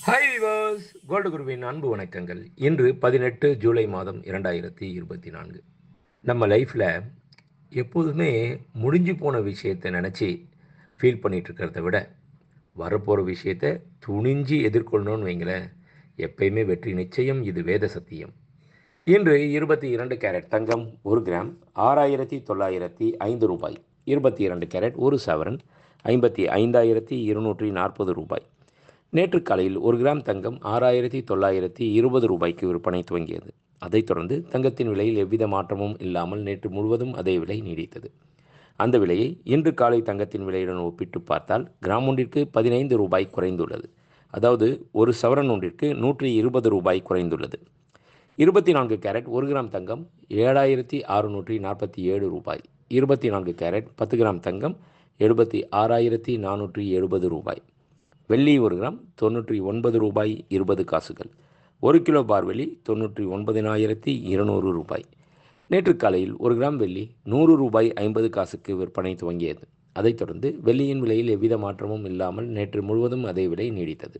Hi viewers, gold குருவின் அன்பு வணக்கங்கள். இன்று 18 ஜூலை மாதம் 2024. நம்ம லைஃப்பில் எப்போதுமே முடிஞ்சு போன விஷயத்தை நினச்சி ஃபீல் பண்ணிகிட்டு இருக்கிறத விட வரப்போகிற விஷயத்தை துணிஞ்சு எதிர்கொள்ளணும்னு வைங்களேன், எப்பயுமே வெற்றி நிச்சயம். இது வேத சத்தியம். இன்று 22 கேரட் தங்கம் 1 கிராம் 6905 ரூபாய். 22 கேரட் 1 சவரன் 55,240 ரூபாய். நேற்று காலையில் 1 கிராம் தங்கம் 6,920 ரூபாய்க்கு விற்பனை துவங்கியது. அதைத் தொடர்ந்து தங்கத்தின் விலையில் எவ்வித மாற்றமும் இல்லாமல் நேற்று முழுவதும் அதே விலை நீடித்தது. அந்த விலையை இன்று காலை தங்கத்தின் விலையுடன் ஒப்பிட்டு பார்த்தால் கிராம் ஒன்றிற்கு 15 ரூபாய் குறைந்துள்ளது. அதாவது ஒரு சவரன் ஒன்றிற்கு 120 ரூபாய் குறைந்துள்ளது. 24 கேரட் 1 கிராம் தங்கம் 7,647 ரூபாய். 24 கேரட் 10 கிராம் தங்கம் 76,470 ரூபாய். வெள்ளி 1 கிராம் 99 ரூபாய் 20 காசுகள். 1 கிலோ பார் வெள்ளி 99,200 ரூபாய். நேற்று காலையில் 1 கிராம் வெள்ளி 100 ரூபாய் 50 காசுக்கு விற்பனை துவங்கியது. அதைத் தொடர்ந்து வெள்ளியின் விலையில் எவ்வித மாற்றமும் இல்லாமல் நேற்று முழுவதும் அதே விலை நீடித்தது.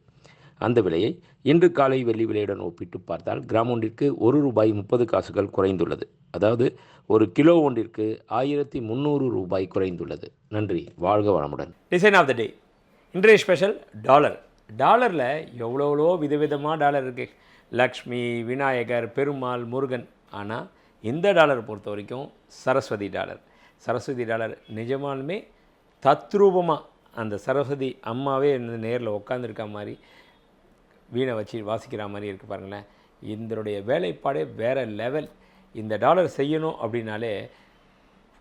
அந்த விலையை இன்று காலை வெள்ளி விலையுடன் ஒப்பிட்டு பார்த்தால் கிராம் ஒன்றிற்கு 1 ரூபாய் 30 காசுகள் குறைந்துள்ளது. அதாவது ஒரு கிலோ ஒன்றிற்கு 1,300 ரூபாய் குறைந்துள்ளது. நன்றி, வாழ்க வளமுடன். டிசைன் ஆஃப் த டே. இன்றைய ஸ்பெஷல் டாலரில் எவ்வளோ விதவிதமாக டாலர் இருக்குது. லக்ஷ்மி, விநாயகர், பெருமாள், முருகன். ஆனால் இந்த டாலர் பொறுத்த வரைக்கும் சரஸ்வதி டாலர் நிஜமாலுமே தத்ரூபமாக அந்த சரஸ்வதி அம்மாவே நேரில் உட்காந்துருக்க மாதிரி வீணை வச்சு வாசிக்கிற மாதிரி இருக்குது பாருங்களேன். இதனுடைய வேலைப்பாடே வேறு லெவல். இந்த டாலர் செய்யணும் அப்படின்னாலே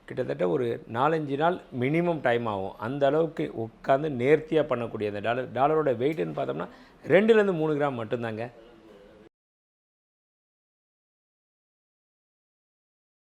கிட்டத்தட்ட ஒரு 4-5 நாள் மினிமம் டைம் ஆகும். அந்த அளவுக்கு உட்காந்து நேர்த்தியாக பண்ணக்கூடிய அந்த டாலரோட வெயிட்டுன்னு பார்த்தோம்னா 2-3 கிராம் மட்டும்தாங்க.